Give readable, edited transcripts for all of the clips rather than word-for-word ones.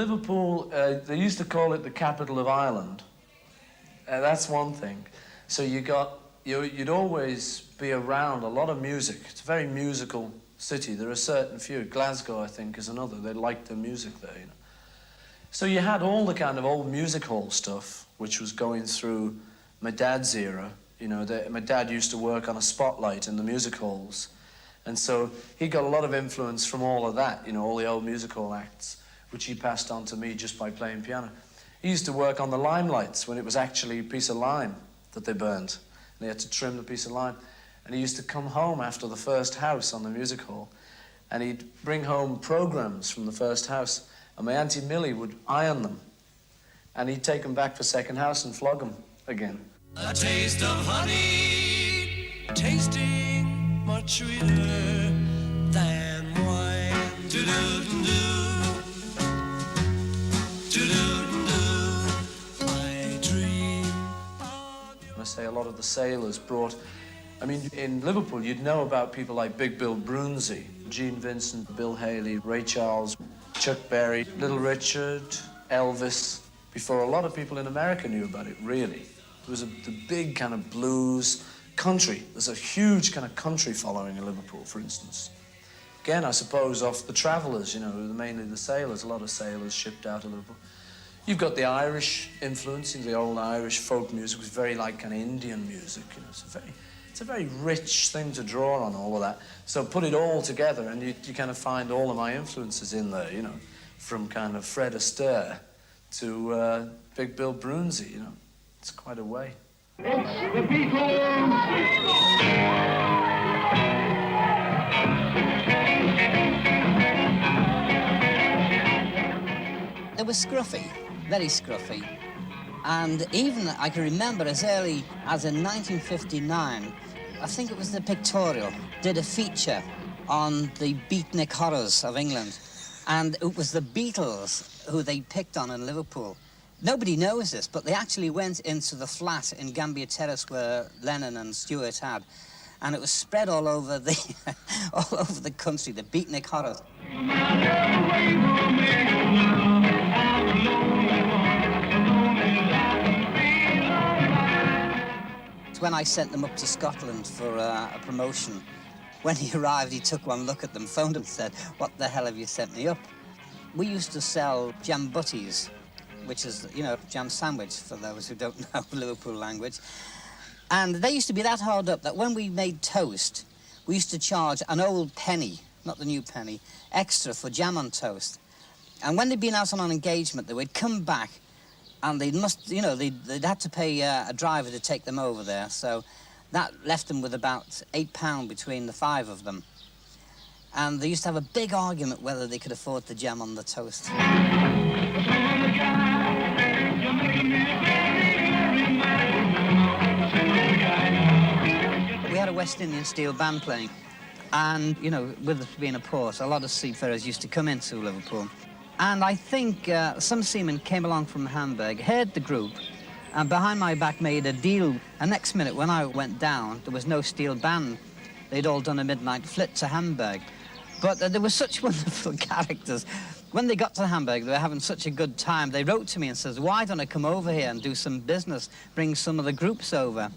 Liverpool, they used to call it the capital of Ireland. That's one thing. So you'd always be around a lot of music. It's a very musical city. There are certain few. Glasgow, I think, is another. They like the music there, you know. So you had all the kind of old music hall stuff, which was going through my dad's era. You know, my dad used to work on a spotlight in the music halls. And so he got a lot of influence from all of that, you know, all the old music hall acts, which he passed on to me just by playing piano. He used to work on the limelights when it was actually a piece of lime that they burned. And they had to trim the piece of lime. And he used to come home after the first house on the music hall, and he'd bring home programs from the first house, and my Auntie Millie would iron them, and he'd take them back for second house and flog them again. A taste of honey, tasting much sweeter than wine. Do-do-do-do, do-do-do-do, I dream of you. I say a lot of the sailors brought, I mean, in Liverpool, you'd know about people like Big Bill Broonzy, Gene Vincent, Bill Haley, Ray Charles, Chuck Berry, Little Richard, Elvis, before a lot of people in America knew about it, really. There was the big kind of blues country. There's a huge kind of country following in Liverpool, for instance. Again, I suppose, off the travellers, you know, mainly the sailors. A lot of sailors shipped out of Liverpool. You've got the Irish influence, the old Irish folk music was very like kind of Indian music, you know. It's a very rich thing to draw on, all of that. So put it all together and you kind of find all of my influences in there, you know, from kind of Fred Astaire to Big Bill Broonzy, you know. It's quite a way. It's the Beatles! It was scruffy, very scruffy. And even, I can remember as early as in 1959, I think it was the Pictorial, did a feature on the beatnik horrors of England. And it was the Beatles who they picked on in Liverpool. Nobody knows this, but they actually went into the flat in Gambier Terrace where Lennon and Stewart had, and it was spread all over the, all over the country, the beatnik horrors. When I sent them up to Scotland for a promotion, when he arrived, he took one look at them, phoned and said, "What the hell have you sent me up?" We used to sell jam butties, which is, you know, jam sandwich, for those who don't know Liverpool language. And they used to be that hard up that when we made toast, we used to charge an old penny, not the new penny, extra for jam on toast. And when they'd been out on an engagement, they would come back and they must, you know, they'd had to pay a driver to take them over there. So that left them with about £8 between the 5 of them. And they used to have a big argument whether they could afford the jam on the toast. We had a West Indian steel band playing. And, you know, with us being a port, a lot of seafarers used to come into Liverpool. And I think some seamen came along from Hamburg, heard the group, and behind my back made a deal. And next minute, when I went down, there was no steel band. They'd all done a midnight flit to Hamburg. But they were such wonderful characters. When they got to Hamburg, they were having such a good time. They wrote to me and says, "Why don't I come over here and do some business, bring some of the groups over?"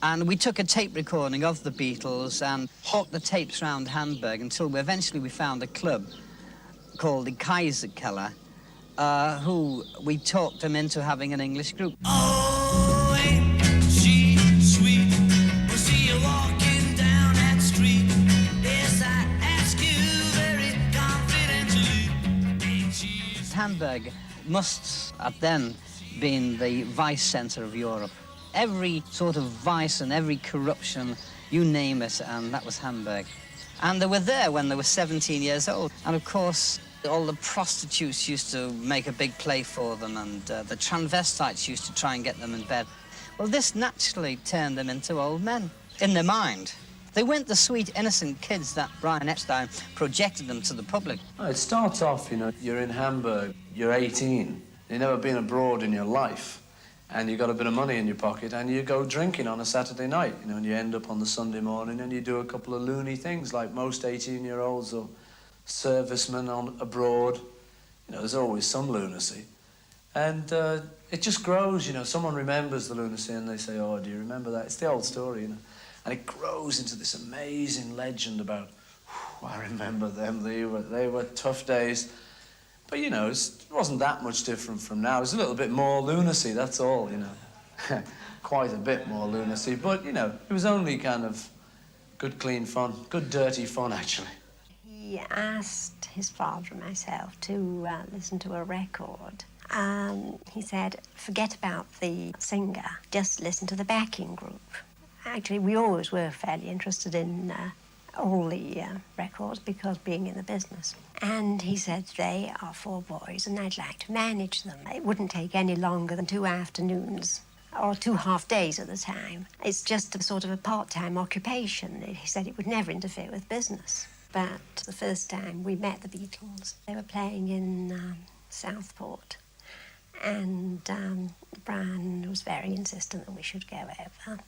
And we took a tape recording of the Beatles and hawked the tapes around Hamburg until eventually we found a club called the Kaiserkeller, who we talked them into having an English group. Oh, ain't she sweet? We'll see you walking down that street. Yes, I ask you very confidentially. Ain't she? Hamburg must have then been the vice centre of Europe. Every sort of vice and every corruption, you name it, and that was Hamburg. And they were there when they were 17 years old. And of course, all the prostitutes used to make a big play for them, and the transvestites used to try and get them in bed. Well, this naturally turned them into old men, in their mind. They weren't the sweet, innocent kids that Brian Epstein projected them to the public. Oh, it starts off, you know, you're in Hamburg, you're 18, you've never been abroad in your life, and you've got a bit of money in your pocket, and you go drinking on a Saturday night, you know, and you end up on the Sunday morning, and you do a couple of loony things like most 18-year-olds or servicemen abroad. you know, there's always some lunacy. And it just grows, you know. Someone remembers the lunacy and they say, oh, do you remember that? It's the old story, you know. And it grows into this amazing legend about, I remember them, they were tough days. But, you know, it wasn't that much different from now. It was a little bit more lunacy, that's all, you know. Quite a bit more lunacy. But, you know, it was only kind of good, clean fun. Good, dirty fun, actually. He asked his father and myself to listen to a record. He said, forget about the singer, just listen to the backing group. Actually, we always were fairly interested in all the records because being in the business. And he said, they are 4 boys and I'd like to manage them. It wouldn't take any longer than 2 afternoons or 2 half days at a time. It's just a sort of a part-time occupation. He said it would never interfere with business. But the first time we met the Beatles, they were playing in Southport. And Brian was very insistent that we should go over.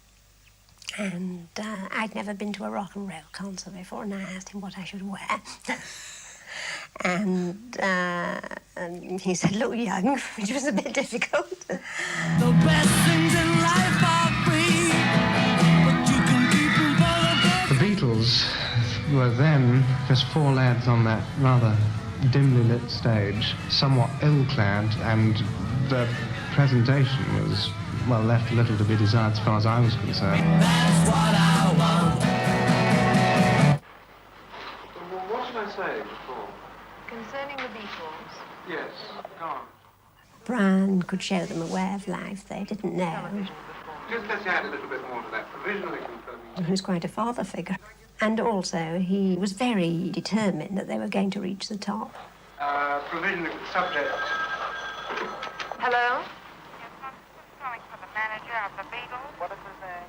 And I'd never been to a rock and roll concert before, and I asked him what I should wear. and he said, look young, which was a bit difficult. The best things in life are free, but you can keep them for The Beatles were then just 4 lads on that rather dimly lit stage, somewhat ill-clad, and the presentation was, well, left a little to be desired as far as I was concerned. That's what I want. Well, what should I say before? Concerning the Beatles. Yes, go on. Brian could show them a way of life they didn't know. Just let's add a little bit more to that. Provisionally confirming. He was quite a father figure. And also, he was very determined that they were going to reach the top. Provisionally subject. Hello? Yes, I'm just calling for the manager of the Beatles. What is his name?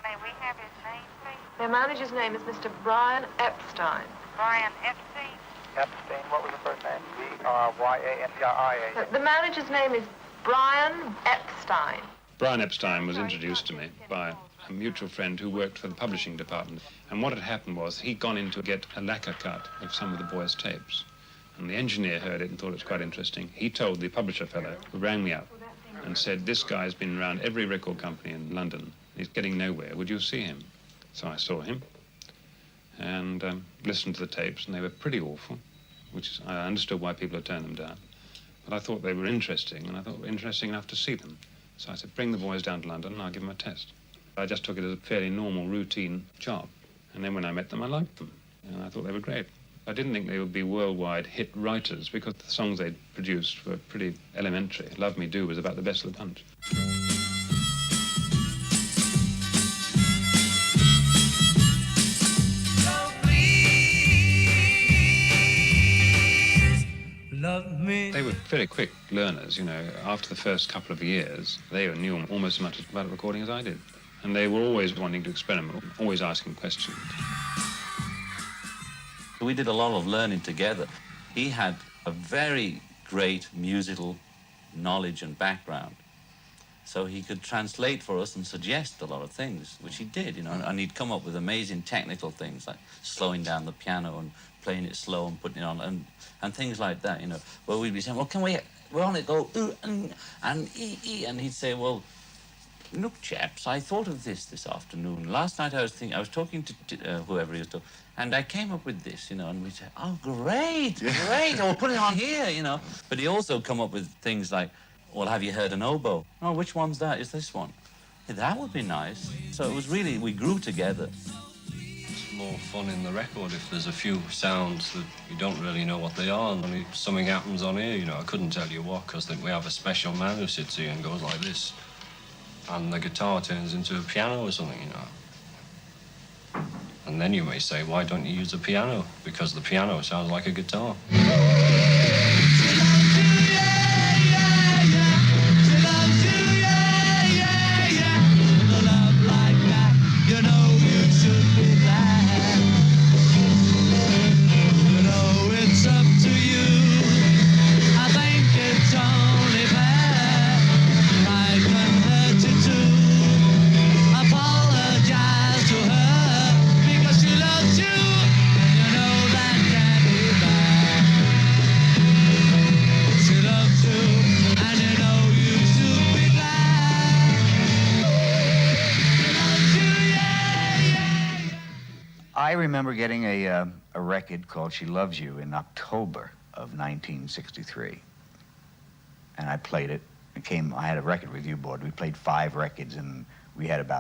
May we have his name, please? Their manager's name is Mr. Brian Epstein. Brian Epstein. Epstein, what was the first name? B-R-Y-A-N-T-I-A. The manager's name is Brian Epstein. Brian Epstein was introduced to me by a mutual friend who worked for the publishing department. And what had happened was he'd gone in to get a lacquer cut of some of the boys' tapes. And the engineer heard it and thought it was quite interesting. He told the publisher fellow, who rang me up and said, this guy's been around every record company in London. He's getting nowhere. Would you see him? So I saw him and listened to the tapes, and they were pretty awful, which I understood why people had turned them down. But I thought they were interesting, and I thought they were interesting enough to see them. So I said, bring the boys down to London and I'll give them a test. I just took it as a fairly normal, routine job. And then when I met them, I liked them, and I thought they were great. I didn't think they would be worldwide hit writers because the songs they'd produced were pretty elementary. Love Me Do was about the best of the bunch. Love me. They were very quick learners, you know. After the first couple of years, they knew almost as much about recording as I did. And they were always wanting to experiment, always asking questions. We did a lot of learning together. He had a very great musical knowledge and background. So he could translate for us and suggest a lot of things, which he did, you know, and he'd come up with amazing technical things like slowing down the piano and playing it slow and putting it on and things like that, you know, where we'd be saying, well, can we only go and e, and he'd say, well, look, chaps, I thought of this afternoon. Last night I was talking to whoever he was talking, and I came up with this, you know, and we'd say, oh, great, I'll put it on here, you know. But he also come up with things like, well, have you heard an oboe? Oh, which one's that? Is this one? Yeah, that would be nice. So it was really, we grew together. It's more fun in the record if there's a few sounds that you don't really know what they are. And if something happens on here, you know, I couldn't tell you what, because we have a special man who sits here and goes like this. And the guitar turns into a piano or something, you know. And then you may say, why don't you use a piano? Because the piano sounds like a guitar. I remember getting a record called She Loves You in October of 1963. And I played it. I had a record review board. We played 5 records, and we had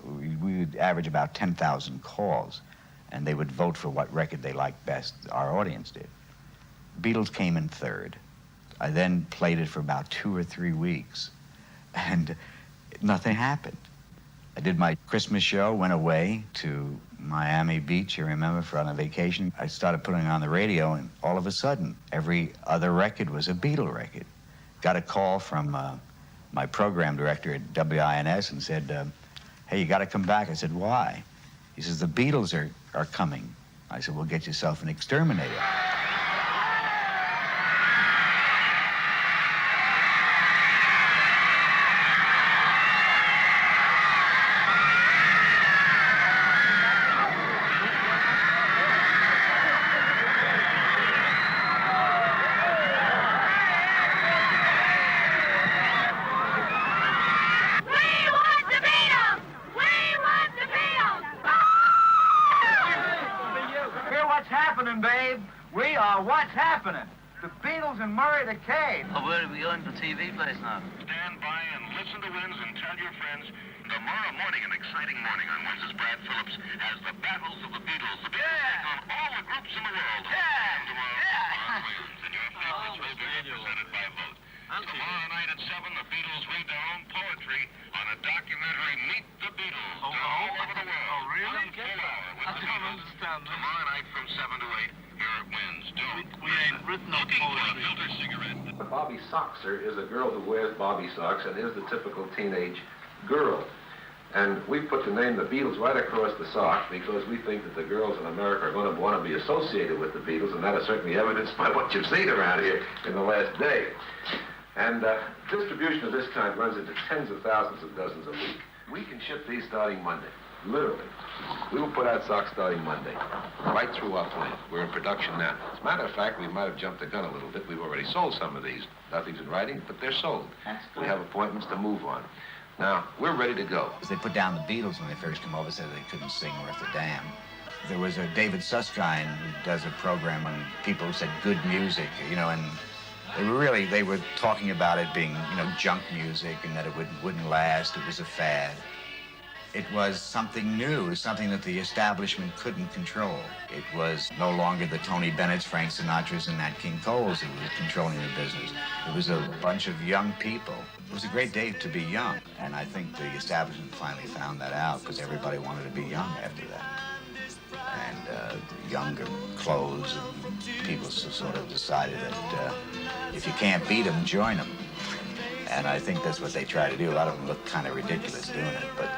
we would average about 10,000 calls, and they would vote for what record they liked best. Our audience did. Beatles came in 3rd. I then played it for about 2 or 3 weeks, and nothing happened. I did my Christmas show, went away to Miami Beach, you remember, on a vacation. I started putting on the radio, and all of a sudden, every other record was a Beatle record. Got a call from my program director at WINS and said, hey, you got to come back. I said, why? He says, the Beatles are coming. I said, well, get yourself an exterminator. Oh, where are we going? The TV place now? Stand by and listen to Wins and tell your friends. Tomorrow morning, an exciting morning on Wins' Brad Phillips has the battles of the Beatles. The Beatles take on all the groups in the world. Tomorrow on Wins, and your favorites will be represented by vote. Tomorrow night at 7, the Beatles read their own poetry on a documentary, Meet the Beatles, all over the world. Oh, really? I don't understand this. Tomorrow night from 7 to 8. Here it wins. We ain't written no poetry. Filter cigarette. Bobby Soxer is a girl who wears Bobby socks and is the typical teenage girl. And we put the name the Beatles right across the sock because we think that the girls in America are going to want to be associated with the Beatles, and that is certainly evidenced by what you've seen around here in the last day. And distribution of this kind runs into tens of thousands of dozens a week. We can ship these starting Monday. Literally. We will put out socks starting Monday, right through our plant. We're in production now. As a matter of fact, we might have jumped the gun a little bit. We've already sold some of these. Nothing's in writing, but they're sold. We have appointments to move on. Now, we're ready to go. They put down the Beatles when they first came over, said they couldn't sing worth a damn. There was a David Susskind who does a program on people who said good music, you know, and they were talking about it being, you know, junk music and that it wouldn't last. It was a fad. It was something new. It was something that the establishment couldn't control. It was no longer the Tony Bennett's, Frank Sinatra's, and Nat King Cole's who was controlling the business. It was a bunch of young people. It was a great day to be young, and I think the establishment finally found that out because everybody wanted to be young after that. And younger clothes, and people sort of decided that if you can't beat them, join them. And I think that's what they try to do. A lot of them look kind of ridiculous doing it, but...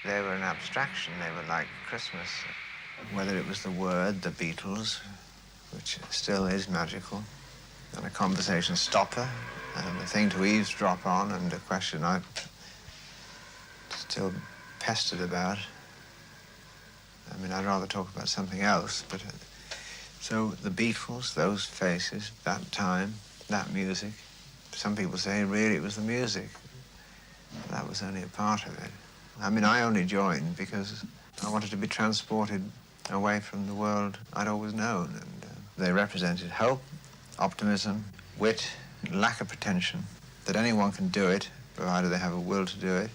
They were an abstraction. They were like Christmas. Whether it was the word, the Beatles, which still is magical, and a conversation stopper, and a thing to eavesdrop on, and a question I'm still pestered about. I mean, I'd rather talk about something else, but... So the Beatles, those faces, that time, that music, some people say really it was the music. That was only a part of it. I mean, I only joined because I wanted to be transported away from the world I'd always known. And they represented hope, optimism, wit, lack of pretension, that anyone can do it, provided they have a will to do it.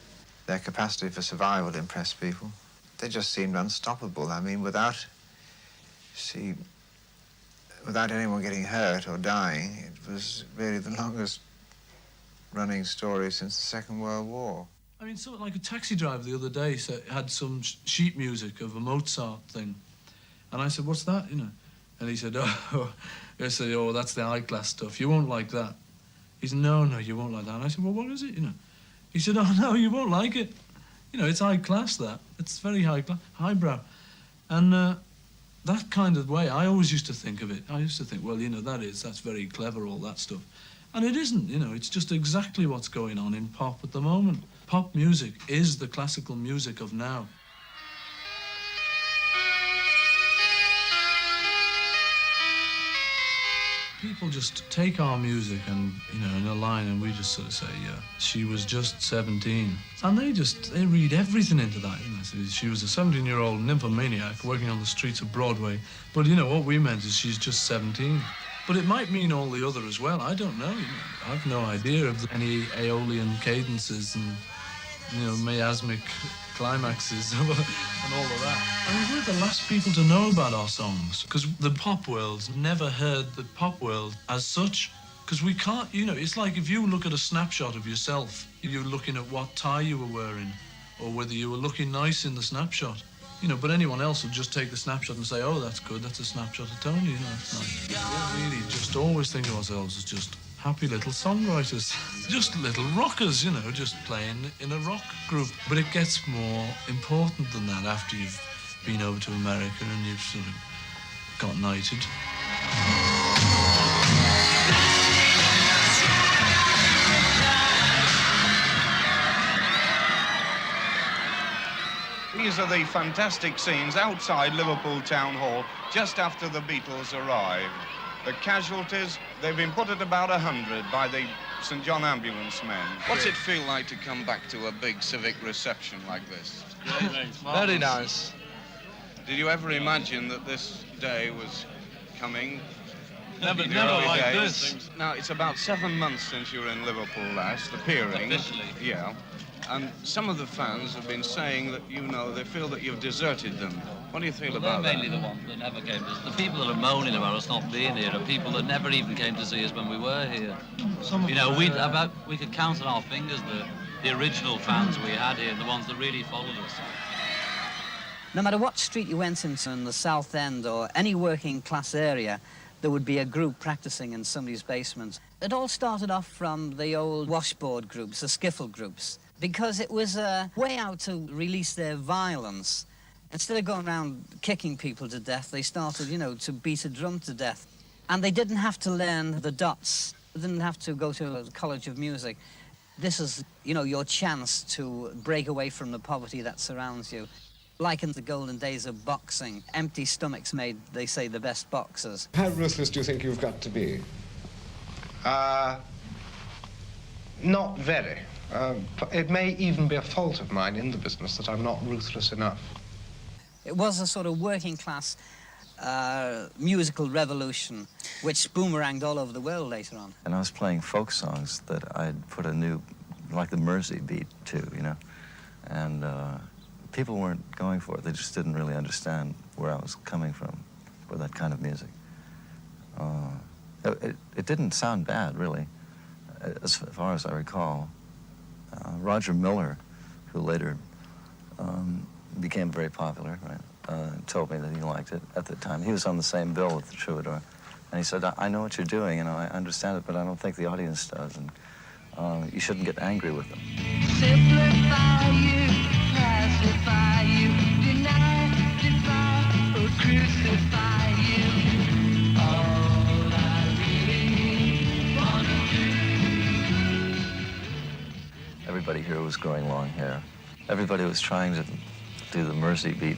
Their capacity for survival impressed people. They just seemed unstoppable. I mean, without anyone getting hurt or dying, it was really the longest running story since the Second World War. I mean, something like a taxi driver the other day had some sheet music of a Mozart thing. And I said, what's that, you know? And he said, oh, that's the high-class stuff. You won't like that. He said, no, you won't like that. And I said, well, what is it, you know? He said, oh, no, you won't like it. You know, it's high-class, that. It's very high-class, highbrow. And that kind of way, I always used to think of it. I used to think, well, you know, that's very clever, all that stuff. And it isn't, you know, it's just exactly what's going on in pop at the moment. Pop music is the classical music of now. People just take our music and, you know, in a line, and we just sort of say, yeah, she was just 17. And they read everything into that, you know. So she was a 17-year-old nymphomaniac working on the streets of Broadway. But, you know, what we meant is she's just 17. But it might mean all the other as well. I don't know, you know. I've no idea of any Aeolian cadences and, you know, miasmic climaxes and all of that. I mean, we're the last people to know about our songs, because the pop world's never heard the pop world as such, because we can't, you know, it's like if you look at a snapshot of yourself, you're looking at what tie you were wearing, or whether you were looking nice in the snapshot. You know, but anyone else would just take the snapshot and say, oh, that's good, that's a snapshot of Tony, you know, it's nice. We really just always think of ourselves as just happy little songwriters, just little rockers, you know, just playing in a rock group. But it gets more important than that after you've been over to America and you've sort of got knighted. These are the fantastic scenes outside Liverpool Town Hall just after the Beatles arrived. The casualties, they've been put at about 100 by the St. John ambulance men. What's it feel like to come back to a big civic reception like this? Very nice. Did you ever imagine that this day was coming? Never like this. Now, it's about 7 months since you were in Liverpool last, appearing. Officially. Yeah. And some of the fans have been saying that, you know, they feel that you've deserted them. What do you feel about that? They're mainly the ones that never came to us. The people that are moaning about us not being here are people that never even came to see us when we were here. You know, we could count on our fingers the original fans we had here, and the ones that really followed us. No matter what street you went into in the South End or any working class area, there would be a group practicing in somebody's basement. It all started off from the old washboard groups, the skiffle groups, because it was a way out to release their violence. Instead of going around kicking people to death, they started, you know, to beat a drum to death. And they didn't have to learn the dots. They didn't have to go to a college of music. This is, you know, your chance to break away from the poverty that surrounds you. Like in the golden days of boxing, empty stomachs made, they say, the best boxers. How ruthless do you think you've got to be? Not very. It may even be a fault of mine in the business that I'm not ruthless enough. It was a sort of working class musical revolution, which boomeranged all over the world later on. And I was playing folk songs that I'd put a new, like the Mersey beat to, you know, and people weren't going for it. They just didn't really understand where I was coming from with that kind of music. It didn't sound bad, really, as far as I recall. Roger Miller, who later became very popular, right, told me that he liked it at the time. He was on the same bill with the Troubadour. And he said, I know what you're doing, you know, I understand it, but I don't think the audience does, and you shouldn't get angry with them. Simplify you, pacify you, deny, defy, or crucify you. All I really wanna do. Everybody here was growing long hair. Everybody was trying to do the Mersey beat.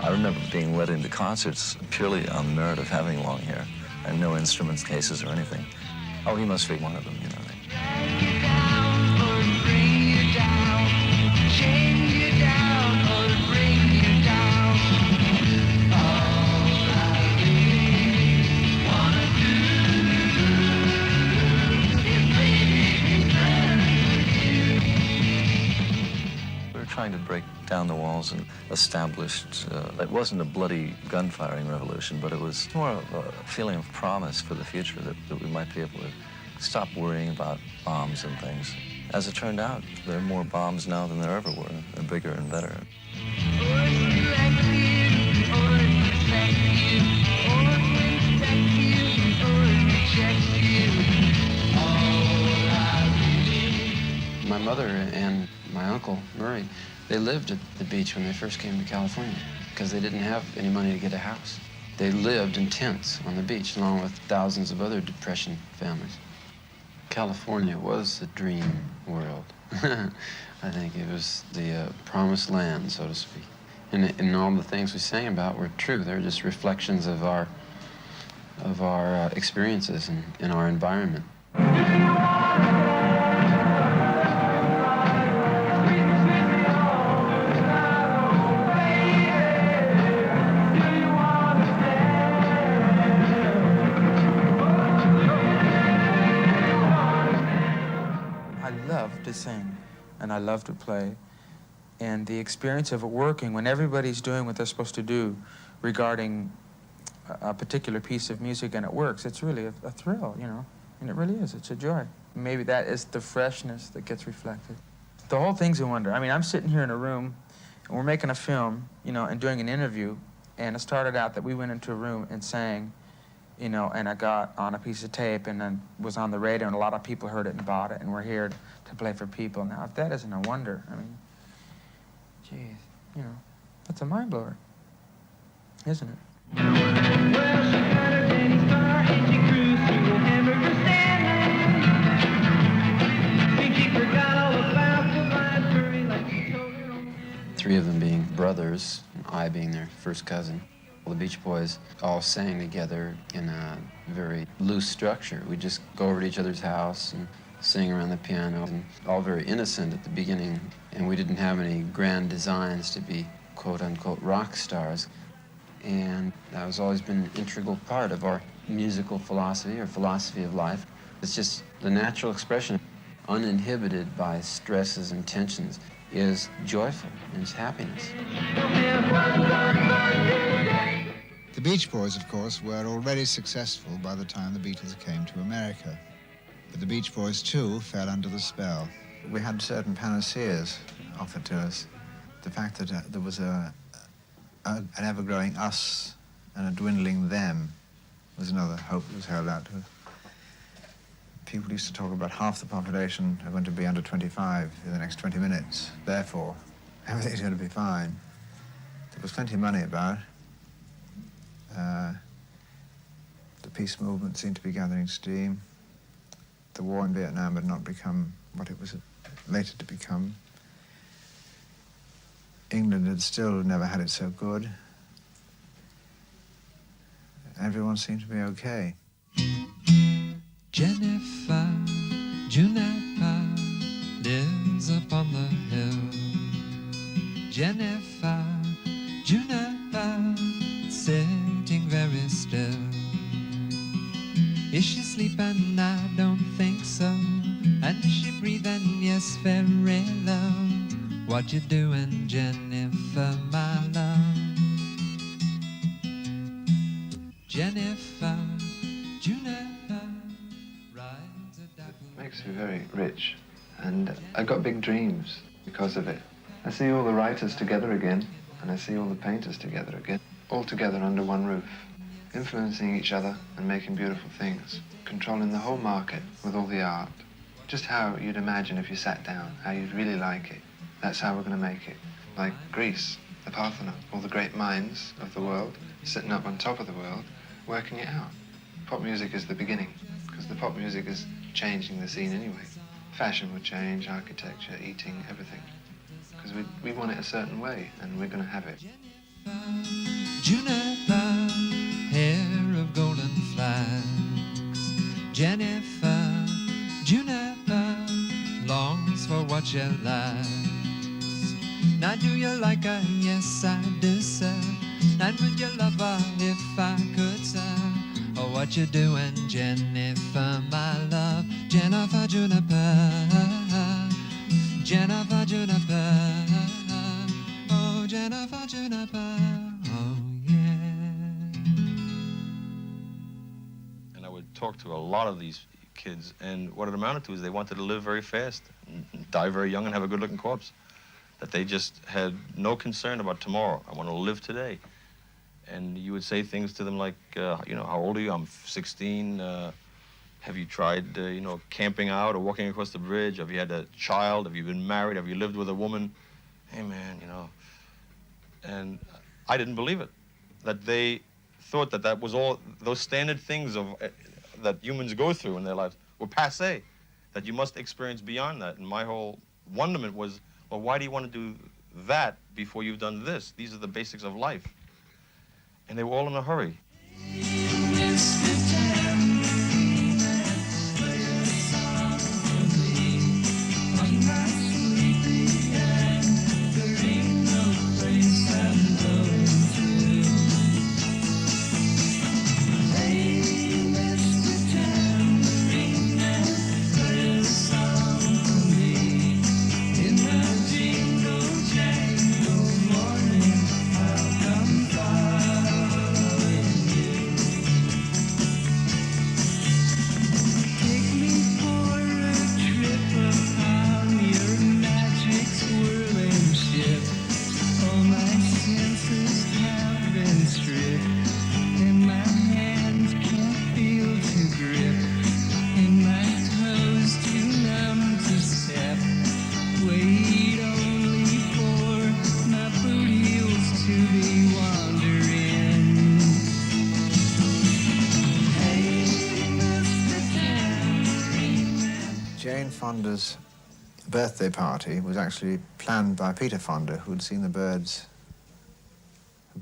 I remember being led into concerts purely on the merit of having long hair and no instruments cases or anything. Oh, he must be one of them, you know. down the walls and established, it wasn't a bloody gun-firing revolution, but it was more of a feeling of promise for the future, that we might be able to stop worrying about bombs and things. As it turned out, there are more bombs now than there ever were. They're bigger and better. My mother and my uncle, Murray, they lived at the beach when they first came to California because they didn't have any money to get a house. They lived in tents on the beach along with thousands of other Depression families. California was the dream world. I think it was the promised land, so to speak. And all the things we sang about were true. They're just reflections of our experiences in our environment. To sing, and I love to play. And the experience of it working when everybody's doing what they're supposed to do regarding a particular piece of music and it works, it's really a thrill, you know, and it really is, it's a joy. Maybe that is the freshness that gets reflected. The whole thing's a wonder. I mean, I'm sitting here in a room and we're making a film, you know, and doing an interview, and it started out that we went into a room and sang, you know, and I got on a piece of tape and then was on the radio, and a lot of people heard it and bought it, and we're here to play for people. Now, if that isn't a wonder, I mean, geez, you know, that's a mind blower, isn't it? Three of them being brothers, and I being their first cousin. The Beach Boys all sang together in a very loose structure. We'd just go over to each other's house and sing around the piano, and all very innocent at the beginning. And we didn't have any grand designs to be quote-unquote rock stars. And that has always been an integral part of our musical philosophy or philosophy of life. It's just the natural expression, uninhibited by stresses and tensions, is joyful and is happiness. The Beach Boys, of course, were already successful by the time the Beatles came to America. But the Beach Boys, too, fell under the spell. We had certain panaceas offered to us. The fact that there was an ever-growing us and a dwindling them was another hope that was held out to us. People used to talk about half the population are going to be under 25 in the next 20 minutes. Therefore, everything's going to be fine. There was plenty of money about. The peace movement seemed to be gathering steam. The war in Vietnam had not become what it was later to become. England had still never had it so good. Everyone seemed to be okay. Jennifer Juniper lives upon the hill. Jennifer Juniper sitting very still. Is she sleeping? I don't think so. And is she breathing? Yes, very low. What you doing, Jennifer, my love? Jennifer Juniper rides a dapple. Makes me very rich, and I got big dreams because of it. I see all the writers together again, and I see all the painters together again, all together under one roof, influencing each other and making beautiful things, controlling the whole market with all the art. Just how you'd imagine if you sat down, how you'd really like it. That's how we're going to make it. Like Greece, the Parthenon, all the great minds of the world sitting up on top of the world, working it out. Pop music is the beginning, because the pop music is changing the scene anyway. Fashion will change, architecture, eating, everything. Because we want it a certain way, and we're going to have it. Juniper, hair of golden flags. Jennifer, Juniper, longs for what she likes. Now do you like her? Yes, I do, sir. And would you love her if I could, sir? Oh, what you doing, Jennifer, my love? Jennifer Juniper, Jennifer Juniper. Jennifer, Jennifer, oh yeah. And I would talk to a lot of these kids, and what it amounted to is they wanted to live very fast, and die very young, and have a good-looking corpse. That they just had no concern about tomorrow. I want to live today. And you would say things to them like, you know, how old are you? I'm 16. Have you tried, you know, camping out or walking across the bridge? Have you had a child? Have you been married? Have you lived with a woman? Hey, man, you know. And I didn't believe it. That they thought that that was all, those standard things of that humans go through in their lives were passé. That you must experience beyond that. And my whole wonderment was, well, why do you want to do that before you've done this? These are the basics of life. And they were all in a hurry. Jane Fonda's birthday party was actually planned by Peter Fonda, who'd seen the Byrds,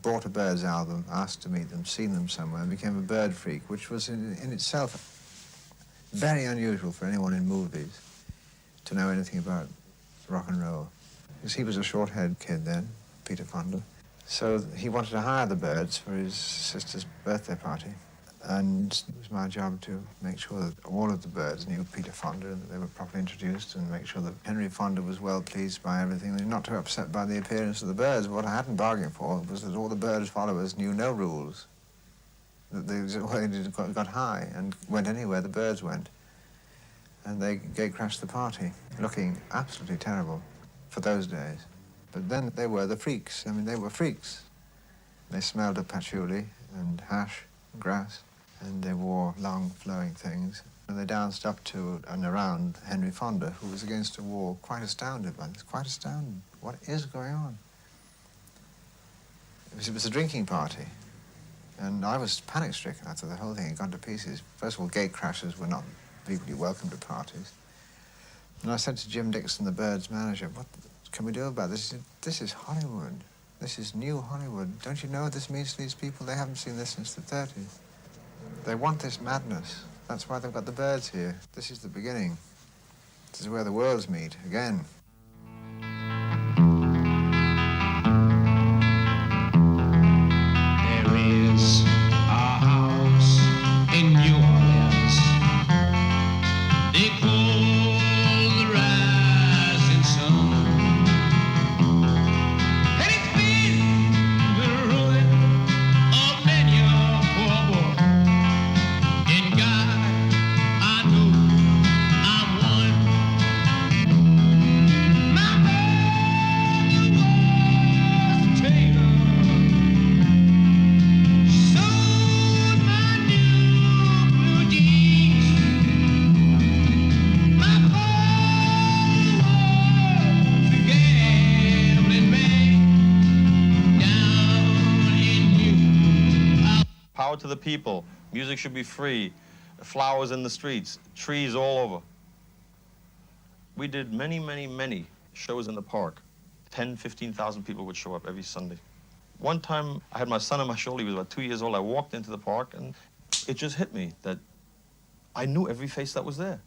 bought a Byrds album, asked to meet them, seen them somewhere, and became a bird freak, which was in itself very unusual for anyone in movies to know anything about rock and roll. Because he was a short-haired kid then, Peter Fonda. So he wanted to hire the Byrds for his sister's birthday party. And it was my job to make sure that all of the Byrds knew Peter Fonda and that they were properly introduced, and make sure that Henry Fonda was well pleased by everything and not too upset by the appearance of the Byrds. What I hadn't bargained for was that all the Byrds followers knew no rules, that they got high and went anywhere the Byrds went. And they gate-crashed the party, looking absolutely terrible for those days. But then they were the freaks. I mean, they were freaks. They smelled of patchouli and hash and grass. And they wore long, flowing things. And they danced up to and around Henry Fonda, who was against a wall, quite astounded by this, quite astounded. What is going on? It was a drinking party. And I was panic-stricken after the whole thing had gone to pieces. First of all, gate crashers were not legally welcome to parties. And I said to Jim Dixon, the Byrds manager, what can we do about this? He said, this is Hollywood. This is new Hollywood. Don't you know what this means to these people? They haven't seen this since the 30s. They want this madness. That's why they've got the Byrds here. This is the beginning. This is where the worlds meet, again. There is a house in New Orleans they call the rising sun, and it's been the ruin of many a poor boy. In God, I know I'm one. My mother was a tailor, sewed my new blue jeans. My father was a gambling man down in New Orleans. Power to the people. Music should be free. Flowers in the streets. Trees all over. We did many, many, many shows in the park. 10, 15,000 people would show up every Sunday. One time, I had my son on my shoulder. He was about 2 years old. I walked into the park, and it just hit me that I knew every face that was there.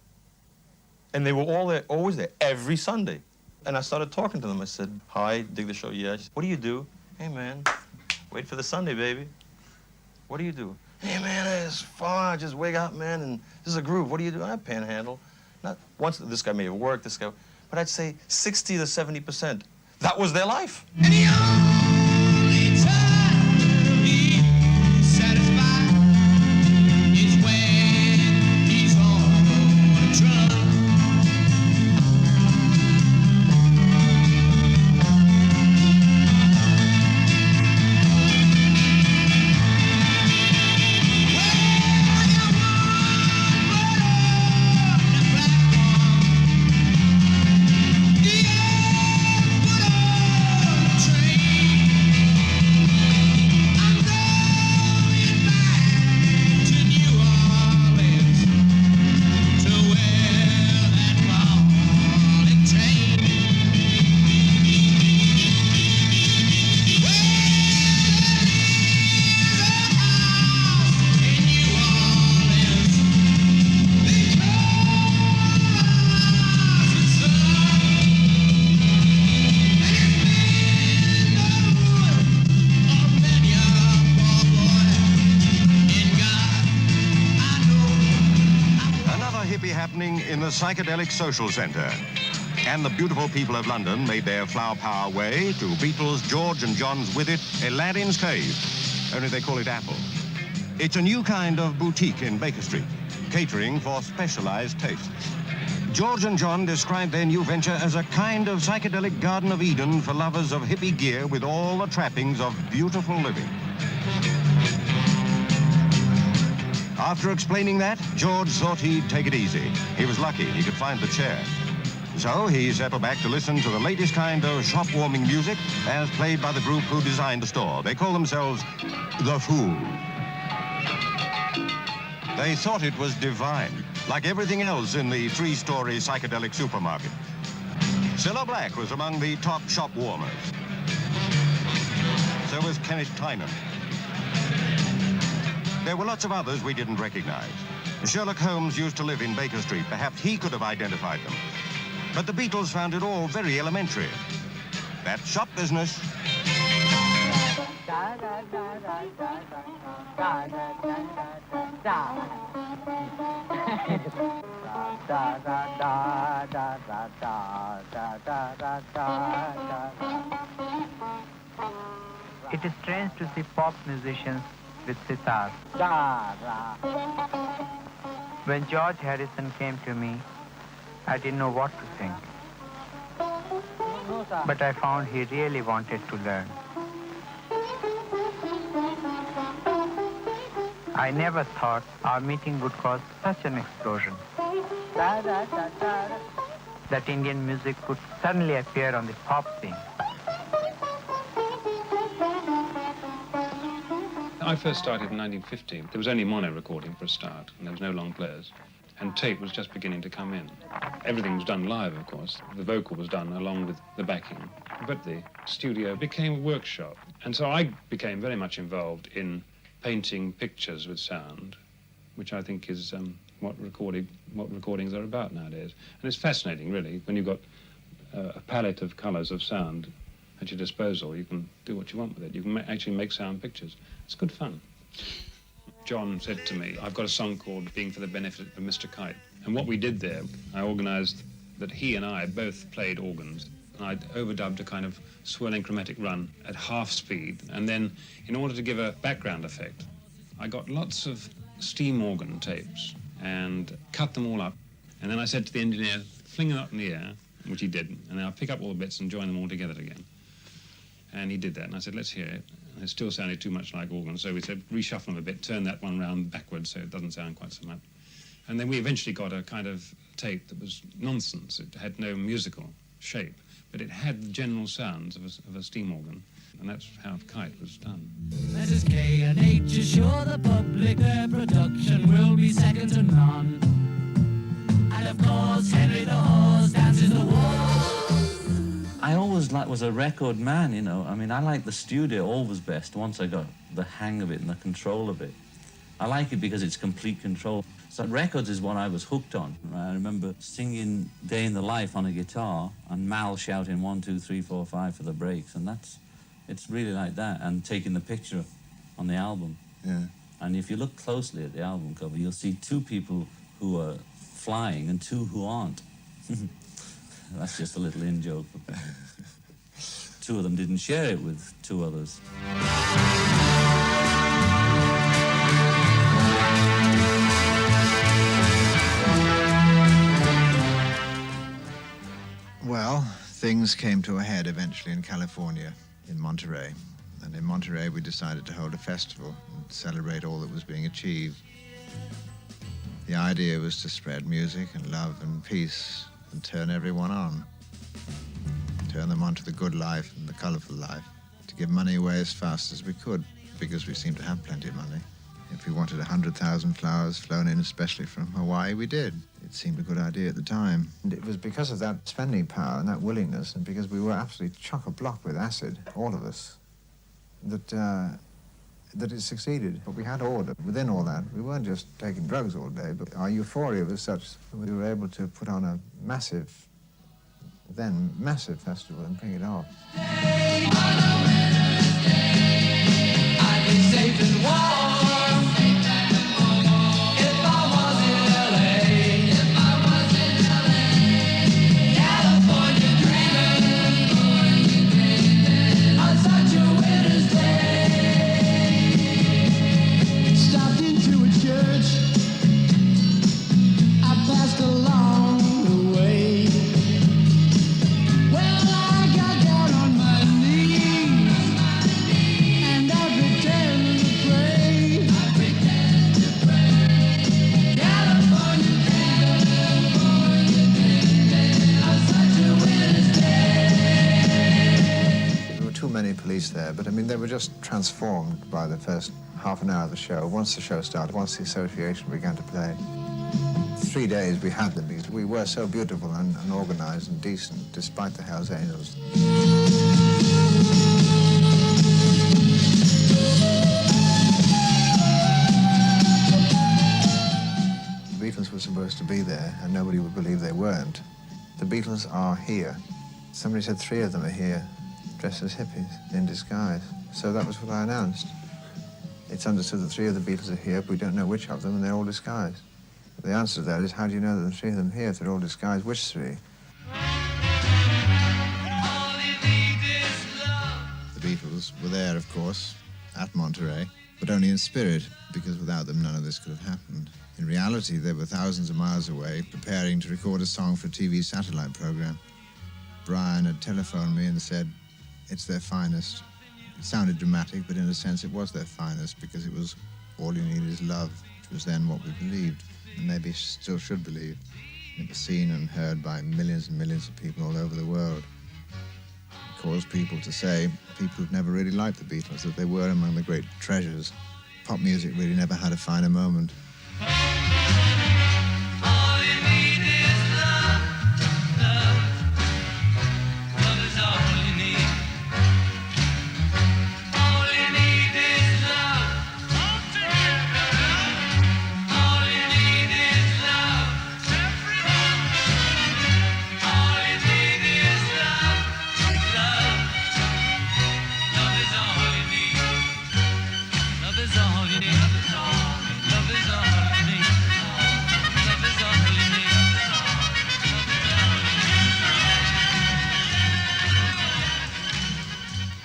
And they were all there, always there, every Sunday. And I started talking to them. I said, hi, dig the show, yeah. What do you do? Hey, man, wait for the Sunday, baby. What do you do? Hey, man, it's fun. Just wake up, man, and this is a groove. What do you do? I panhandle. Not once, this guy may have worked, this guy, but I'd say 60 to 70%. That was their life. And be happening in the Psychedelic Social Centre. And the beautiful people of London made their flower power way to Beatles, George and John's With It, Aladdin's Cave. Only they call it Apple. It's a new kind of boutique in Baker Street, catering for specialized tastes. George and John described their new venture as a kind of psychedelic Garden of Eden for lovers of hippie gear with all the trappings of beautiful living. After explaining that, George thought he'd take it easy. He was lucky he could find the chair. So he settled back to listen to the latest kind of shop-warming music as played by the group who designed the store. They call themselves The Fool. They thought it was divine, like everything else in the three-story psychedelic supermarket. Cilla Black was among the top shop warmers. So was Kenneth Tynan. There were lots of others we didn't recognize. Sherlock Holmes used to live in Baker Street. Perhaps he could have identified them. But the Beatles found it all very elementary. That's shop business. It is strange to see pop musicians with sitar. When George Harrison came to me, I didn't know what to think. But I found he really wanted to learn. I never thought our meeting would cause such an explosion. That Indian music could suddenly appear on the pop scene. I first started in 1950. There was only mono recording for a start, and there was no long players. And tape was just beginning to come in. Everything was done live, of course. The vocal was done along with the backing. But the studio became a workshop. And so I became very much involved in painting pictures with sound, which I think is what recordings are about nowadays. And it's fascinating, really, when you've got a palette of colors of sound at your disposal. You can do what you want with it. You can actually make sound pictures. It's good fun. John said to me, I've got a song called Being for the Benefit of Mr. Kite. And what we did there, I organized that he and I both played organs. And I'd overdubbed a kind of swirling chromatic run at half speed. And then, in order to give a background effect, I got lots of steam organ tapes and cut them all up. And then I said to the engineer, fling them up in the air, which he did. And then I'll pick up all the bits and join them all together again. And he did that. And I said, let's hear it. And it still sounded too much like organ. So we said, reshuffle them a bit, turn that one round backwards so it doesn't sound quite so much. And then we eventually got a kind of tape that was nonsense. It had no musical shape, but it had the general sounds of a steam organ. And that's how Kite was done. Letters K and H assure the public their production will be second to none. And of course, Henry the Horse dances the waltz. I always was a record man, you know. I mean, I liked the studio always best once I got the hang of it and the control of it. I like it because it's complete control. So records is what I was hooked on. I remember singing Day in the Life on a guitar and Mal shouting 1, 2, 3, 4, 5 for the breaks, and it's really like that, and taking the picture on the album. Yeah. And if you look closely at the album cover, you'll see 2 people who are flying and 2 who aren't. That's just a little in-joke. 2 of them didn't share it with 2 others. Well, things came to a head eventually in California, in Monterey. And in Monterey, we decided to hold a festival and celebrate all that was being achieved. The idea was to spread music and love and peace and turn everyone on. Turn them onto the good life and the colorful life. To give money away as fast as we could, because we seemed to have plenty of money. If we wanted 100,000 flowers flown in especially from Hawaii, we did. It seemed a good idea at the time. And it was because of that spending power and that willingness, and because we were absolutely chock-a-block with acid, all of us, that it succeeded. But we had order within all that. We weren't just taking drugs all day, but our euphoria was such that we were able to put on a massive festival and bring it off. I'd be safe and warm if I was in LA. police there, but I mean, they were just transformed by the first half an hour of the show. Once the show started, once the association began to play. 3 days we had the Beatles. We were so beautiful and organized and decent, despite the Hells Angels. The Beatles were supposed to be there, and nobody would believe they weren't. The Beatles are here. Somebody said 3 of them are here, dressed as hippies, in disguise. So that was what I announced. It's understood that 3 of the Beatles are here, but we don't know which of them, and they're all disguised. The answer to that is, how do you know that the 3 of them are here if they're all disguised? Which 3? The Beatles were there, of course, at Monterey, but only in spirit, because without them none of this could have happened. In reality, they were thousands of miles away, preparing to record a song for a TV satellite program. Brian had telephoned me and said, it's their finest. It sounded dramatic, but in a sense it was their finest, because it was all you need is love, which was then what we believed, and maybe still should believe. It was seen and heard by millions and millions of people all over the world. It caused people to say, people who've never really liked the Beatles, that they were among the great treasures. Pop music really never had a finer moment.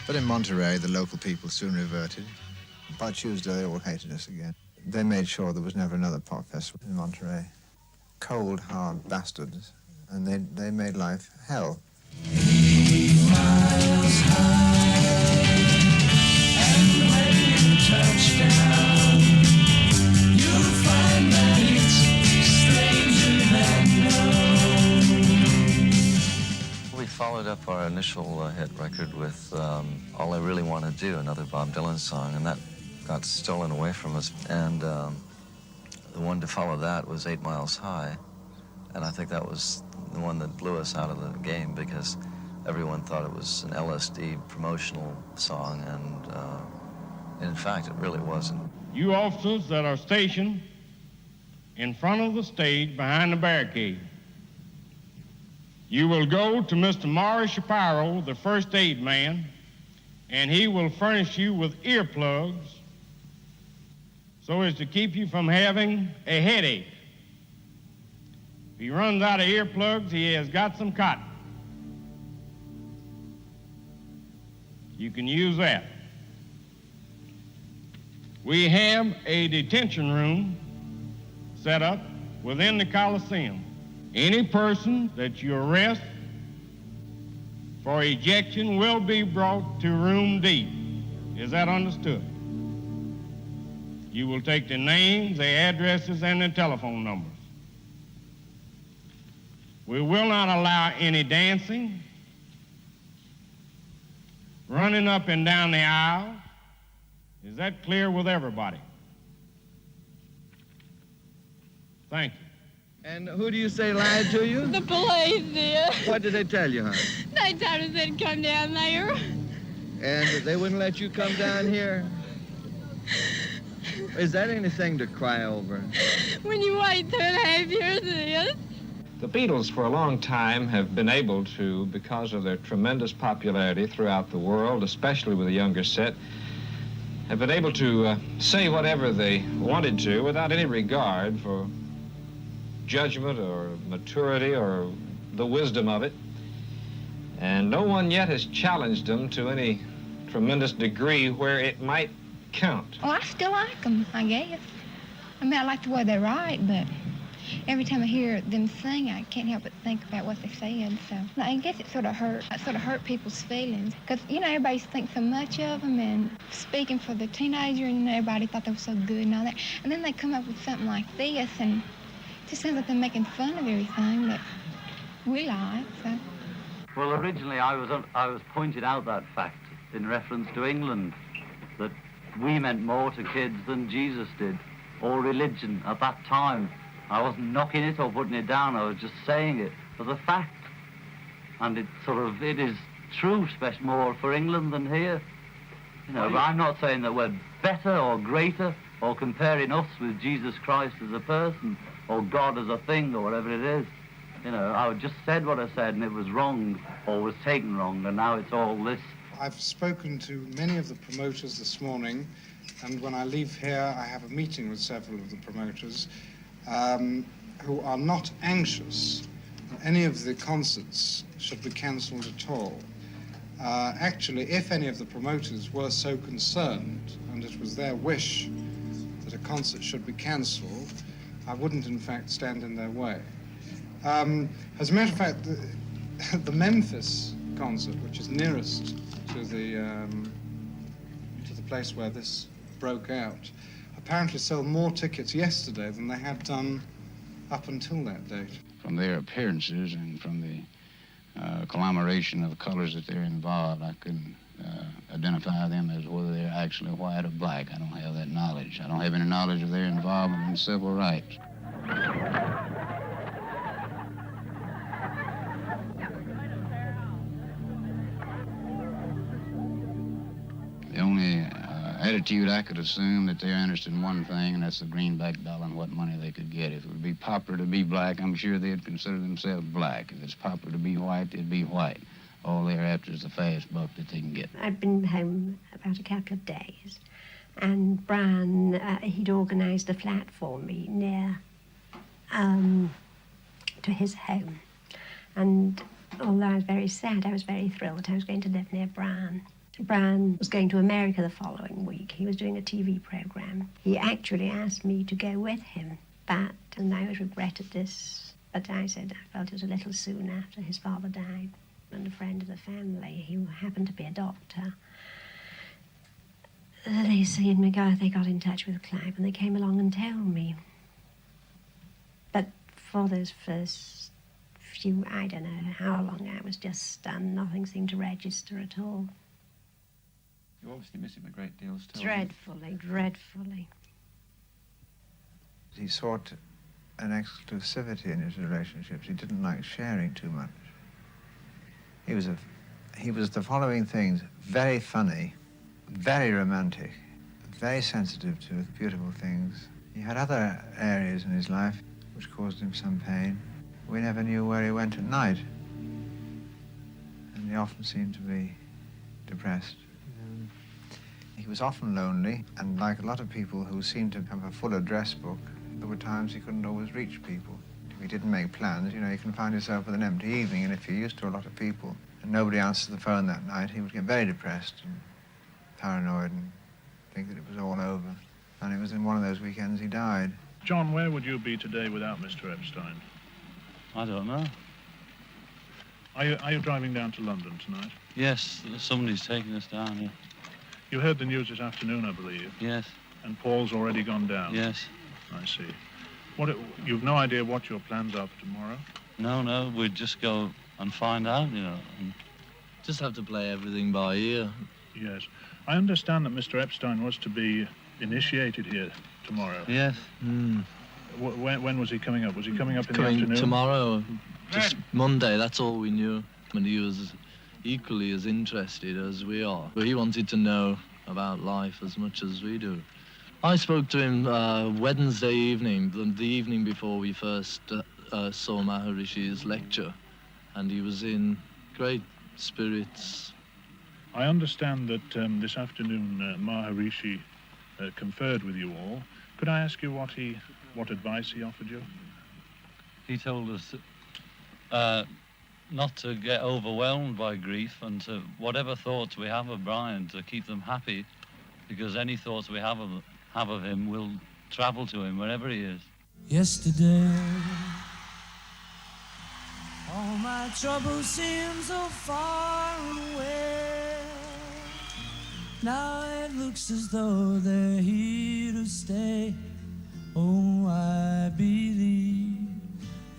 But in Monterey, the local people soon reverted. By Tuesday, they all hated us again. They made sure there was never another pop festival in Monterey. Cold, hard bastards, and they made life hell. 8 miles high, and when you touch down, you'll find that it's stranger than known. We followed up our initial hit record with All I Really Want to Do, another Bob Dylan song, and that got stolen away from us. And the one to follow that was 8 Miles High, and I think that was the one that blew us out of the game, because everyone thought it was an LSD promotional song, and in fact, it really wasn't. You officers that are stationed in front of the stage behind the barricade, you will go to Mr. Morris Shapiro, the first aid man, and he will furnish you with earplugs so as to keep you from having a headache. If he runs out of earplugs, he has got some cotton. You can use that. We have a detention room set up within the Coliseum. Any person that you arrest for ejection will be brought to room D. Is that understood? You will take the names, the addresses, and the telephone numbers. We will not allow any dancing, running up and down the aisle. Is that clear with everybody? Thank you. And who do you say lied to you? The police did. What did they tell you, honey? They told us they'd come down there. And they wouldn't let you come down here? Is that anything to cry over? When you wait 2.5 years, it is. The Beatles, for a long time, have been able to, because of their tremendous popularity throughout the world, especially with the younger set, have been able to say whatever they wanted to without any regard for judgment or maturity or the wisdom of it. And no one yet has challenged them to any tremendous degree where it might count. Oh, I still like them, I guess. I mean, I like the way they write, but every time I hear them sing, I can't help but think about what they said, so I guess it sort of hurt people's feelings, because, you know, everybody thinks so much of them, and speaking for the teenager, and everybody thought they were so good and all that, and then they come up with something like this, and it just sounds like they're making fun of everything that we like, so. Well, originally I was pointed out that fact in reference to England, that we meant more to kids than Jesus did, or religion at that time. I wasn't knocking it or putting it down, I was just saying it as a fact. And it is true, especially more for England than here. You know, but I'm not saying that we're better or greater or comparing us with Jesus Christ as a person or God as a thing or whatever it is. You know, I just said what I said and it was wrong or was taken wrong, and now it's all this. I've spoken to many of the promoters this morning, and when I leave here I have a meeting with several of the promoters who are not anxious that any of the concerts should be cancelled at all. Actually, if any of the promoters were so concerned and it was their wish that a concert should be cancelled, I wouldn't in fact stand in their way. As a matter of fact, the Memphis concert, which is nearest to the place where this broke out, apparently sold more tickets yesterday than they had done up until that date. From their appearances and from the conglomeration of colors that they're involved, I couldn't identify them as whether they're actually white or black. I don't have that knowledge. I don't have any knowledge of their involvement in civil rights. The only attitude I could assume that they're interested in one thing, and that's the greenback dollar and what money they could get. If it would be popular to be black, I'm sure they'd consider themselves black. If it's popular to be white, they'd be white. All they're after is the fast buck that they can get. I'd been home about a couple of days, and Brian, he'd organised a flat for me near to his home. And although I was very sad, I was very thrilled. I was going to live near Brian. Brian was going to America the following week. He was doing a TV programme. He actually asked me to go with him, and I always regretted this, but I said I felt it was a little soon after his father died. And a friend of the family, who happened to be a doctor, they got in touch with Clive and they came along and told me. But for those first few, I don't know how long, I was just stunned. Nothing seemed to register at all. You obviously miss him a great deal still. Dreadfully, dreadfully. He sought an exclusivity in his relationships. He didn't like sharing too much. He was the following things: very funny, very romantic, very sensitive to beautiful things. He had other areas in his life which caused him some pain. We never knew where he went at night, and he often seemed to be depressed. He was often lonely, and like a lot of people who seemed to have a full address book, there were times he couldn't always reach people. If he didn't make plans, you know, you can find yourself with an empty evening, and if you're used to a lot of people and nobody answered the phone that night, he would get very depressed and paranoid and think that it was all over. And it was in one of those weekends he died. John, where would you be today without Mr. Epstein? I don't know. Are you driving down to London tonight? Yes, somebody's taking us down here. You heard the news this afternoon, I believe. Yes. And Paul's already gone down? Yes. I see. You've no idea what your plans are for tomorrow? No, we'd just go and find out, you know. And just have to play everything by ear. Yes. I understand that Mr. Epstein was to be initiated here tomorrow. Yes. When was he coming up? Was he coming up in the afternoon? Tomorrow, just Monday, that's all we knew. And he was equally as interested as we are. But he wanted to know about life as much as we do. I spoke to him Wednesday evening, the evening before we first saw Maharishi's lecture, and he was in great spirits. I understand that this afternoon Maharishi conferred with you all. Could I ask you what advice he offered you? He told us not to get overwhelmed by grief, and to whatever thoughts we have of Brian, to keep them happy, because any thoughts we have of him will travel to him wherever he is. Yesterday, all my troubles seem so far away. Now it looks as though they're here to stay. Oh, I believe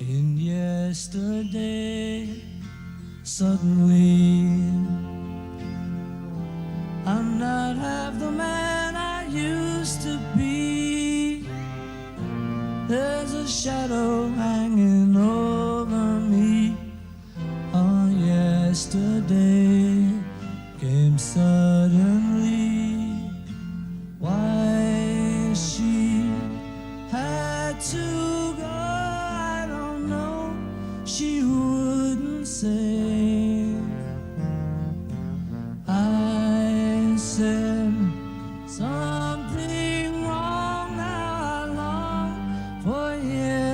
in yesterday. Suddenly,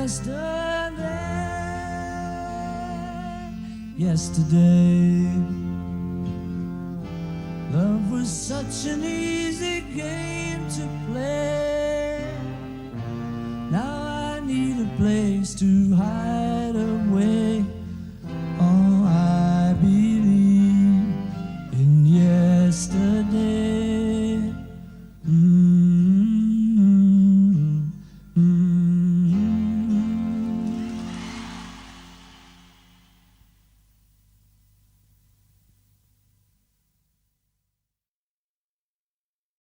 yesterday. Yesterday, love was such an easy game to play. Now I need a place to hide away.